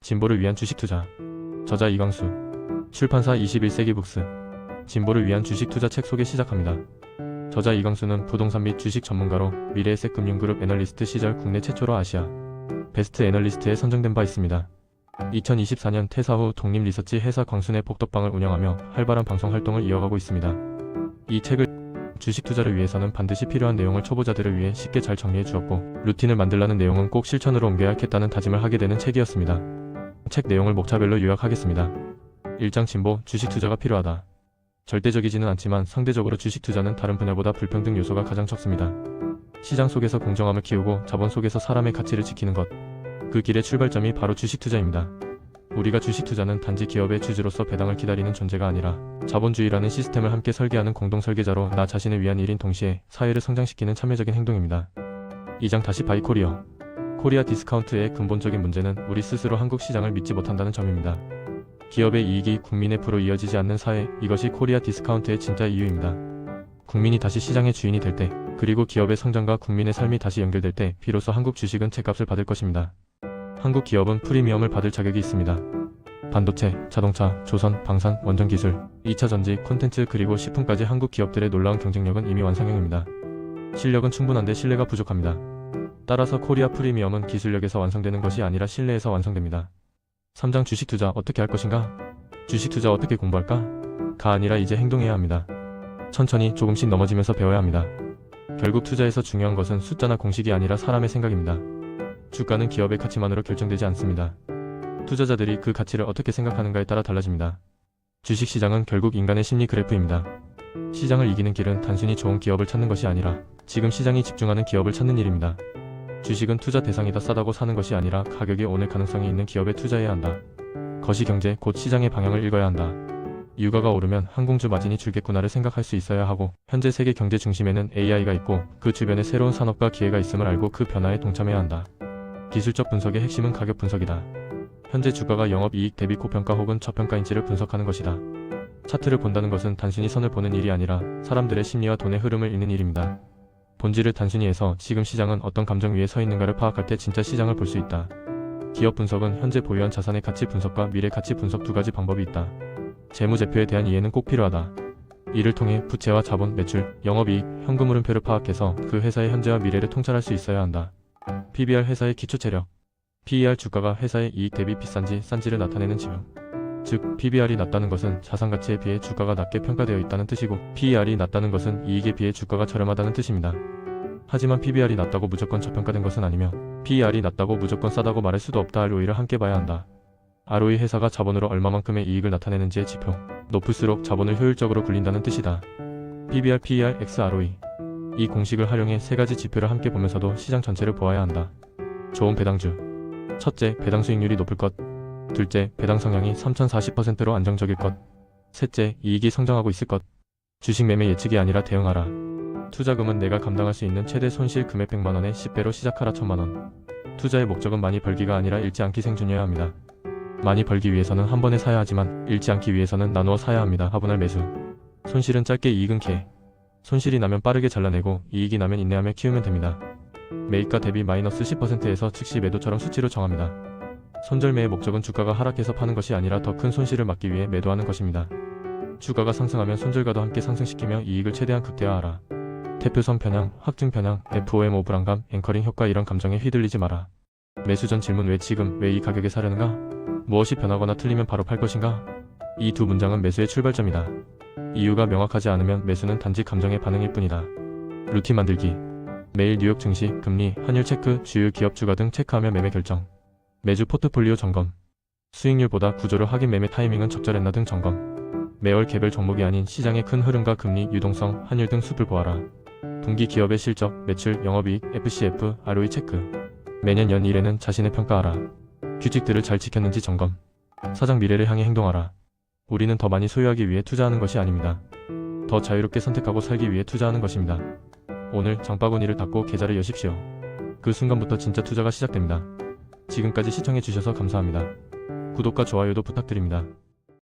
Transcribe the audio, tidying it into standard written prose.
진보를 위한 주식 투자. 저자 이광수. 출판사 21세기 북스. 진보를 위한 주식 투자 책 소개 시작합니다. 저자 이광수는 부동산 및 주식 전문가로 미래에셋금융그룹 애널리스트 시절 국내 최초로 아시아 베스트 애널리스트에 선정된 바 있습니다. 2024년 퇴사 후 독립리서치 회사 광순의 복덕방을 운영하며 활발한 방송 활동을 이어가고 있습니다. 이 책을 주식 투자를 위해서는 반드시 필요한 내용을 초보자들을 위해 쉽게 잘 정리해 주었고, 루틴을 만들라는 내용은 꼭 실천으로 옮겨야겠다는 다짐을 하게 되는 책이었습니다. 책 내용을 목차별로 요약하겠습니다. 1장 진보, 주식 투자가 필요하다. 절대적이지는 않지만 상대적으로 주식 투자는 다른 분야보다 불평등 요소가 가장 적습니다. 시장 속에서 공정함을 키우고 자본 속에서 사람의 가치를 지키는 것. 그 길의 출발점이 바로 주식 투자입니다. 우리가 주식 투자는 단지 기업의 주주로서 배당을 기다리는 존재가 아니라 자본주의라는 시스템을 함께 설계하는 공동 설계자로 나 자신을 위한 일인 동시에 사회를 성장시키는 참여적인 행동입니다. 2장 다시 바이 코리어. 코리아 디스카운트의 근본적인 문제는 우리 스스로 한국 시장을 믿지 못한다는 점입니다. 기업의 이익이 국민의 부로 이어지지 않는 사회, 이것이 코리아 디스카운트의 진짜 이유입니다. 국민이 다시 시장의 주인이 될 때, 그리고 기업의 성장과 국민의 삶이 다시 연결될 때 비로소 한국 주식은 책값을 받을 것입니다. 한국 기업은 프리미엄을 받을 자격이 있습니다. 반도체, 자동차, 조선, 방산, 원전기술, 2차 전지, 콘텐츠 그리고 식품까지 한국 기업들의 놀라운 경쟁력은 이미 완성형입니다. 실력은 충분한데 신뢰가 부족합니다. 따라서 코리아 프리미엄은 기술력에서 완성되는 것이 아니라 신뢰에서 완성됩니다. 3장 주식 투자 어떻게 할 것인가? 주식 투자 어떻게 공부할까? 가 아니라 이제 행동해야 합니다. 천천히 조금씩 넘어지면서 배워야 합니다. 결국 투자에서 중요한 것은 숫자나 공식이 아니라 사람의 생각입니다. 주가는 기업의 가치만으로 결정되지 않습니다. 투자자들이 그 가치를 어떻게 생각하는가에 따라 달라집니다. 주식시장은 결국 인간의 심리 그래프입니다. 시장을 이기는 길은 단순히 좋은 기업을 찾는 것이 아니라 지금 시장이 집중하는 기업을 찾는 일입니다. 주식은 투자 대상이다 싸다고 사는 것이 아니라 가격이 오를 가능성이 있는 기업에 투자해야 한다. 거시경제 곧 시장의 방향을 읽어야 한다. 유가가 오르면 항공주 마진이 줄겠구나를 생각할 수 있어야 하고, 현재 세계 경제 중심에는 AI가 있고 그 주변에 새로운 산업과 기회가 있음을 알고 그 변화에 동참해야 한다. 기술적 분석의 핵심은 가격 분석이다. 현재 주가가 영업이익 대비 고평가 혹은 저평가인지를 분석하는 것이다. 차트를 본다는 것은 단순히 선을 보는 일이 아니라 사람들의 심리와 돈의 흐름을 읽는 일입니다. 본질을 단순히 해서 지금 시장은 어떤 감정 위에 서 있는가를 파악할 때 진짜 시장을 볼 수 있다. 기업 분석은 현재 보유한 자산의 가치 분석과 미래 가치 분석 두 가지 방법이 있다. 재무제표에 대한 이해는 꼭 필요하다. 이를 통해 부채와 자본, 매출, 영업이익, 현금 흐름표를 파악해서 그 회사의 현재와 미래를 통찰할 수 있어야 한다. PBR 회사의 기초체력. PER 주가가 회사의 이익 대비 비싼지 싼지를 나타내는 지표. 즉, PBR이 낮다는 것은 자산 가치에 비해 주가가 낮게 평가되어 있다는 뜻이고, PER이 낮다는 것은 이익에 비해 주가가 저렴하다는 뜻입니다. 하지만 PBR이 낮다고 무조건 저평가된 것은 아니며, PER이 낮다고 무조건 싸다고 말할 수도 없다. ROE를 함께 봐야 한다. ROE 회사가 자본으로 얼마만큼의 이익을 나타내는지의 지표. 높을수록 자본을 효율적으로 굴린다는 뜻이다. PBR, PER, XROE. 이 공식을 활용해 세 가지 지표를 함께 보면서도 시장 전체를 보아야 한다. 좋은 배당주. 첫째, 배당 수익률이 높을 것. 둘째, 배당 성향이 3040%로 안정적일 것. 셋째, 이익이 성장하고 있을 것. 주식 매매 예측이 아니라 대응하라. 투자금은 내가 감당할 수 있는 최대 손실 금액 100만원에 10배로 시작하라. 1000만원. 투자의 목적은 많이 벌기가 아니라 잃지 않기 생존해야 합니다. 많이 벌기 위해서는 한 번에 사야 하지만 잃지 않기 위해서는 나누어 사야 합니다. 화분할 매수. 손실은 짧게, 이익은 개. 손실이 나면 빠르게 잘라내고 이익이 나면 인내하며 키우면 됩니다. 매입가 대비 마이너스 10%에서 즉시 매도처럼 수치로 정합니다. 손절매의 목적은 주가가 하락해서 파는 것이 아니라 더 큰 손실을 막기 위해 매도하는 것입니다. 주가가 상승하면 손절가도 함께 상승시키며 이익을 최대한 극대화하라. 태표선 편향, 확증 편향, FOMO 불안감, 앵커링 효과 이런 감정에 휘둘리지 마라. 매수 전 질문 왜 지금, 왜 이 가격에 사려는가? 무엇이 변하거나 틀리면 바로 팔 것인가? 이 두 문장은 매수의 출발점이다. 이유가 명확하지 않으면 매수는 단지 감정의 반응일 뿐이다. 루틴 만들기. 매일 뉴욕 증시, 금리, 환율 체크, 주요 기업 주가 등 체크하며 매매 결정. 매주 포트폴리오 점검. 수익률보다 구조를 확인, 매매 타이밍은 적절했나 등 점검. 매월 개별 종목이 아닌 시장의 큰 흐름과 금리, 유동성, 환율 등 숲을 보아라. 분기 기업의 실적, 매출, 영업이익, FCF, ROE 체크. 매년 연 1회는 자신을 평가하라. 규칙들을 잘 지켰는지 점검. 사장 미래를 향해 행동하라. 우리는 더 많이 소유하기 위해 투자하는 것이 아닙니다. 더 자유롭게 선택하고 살기 위해 투자하는 것입니다. 오늘 장바구니를 닫고 계좌를 여십시오. 그 순간부터 진짜 투자가 시작됩니다. 지금까지 시청해주셔서 감사합니다. 구독과 좋아요도 부탁드립니다.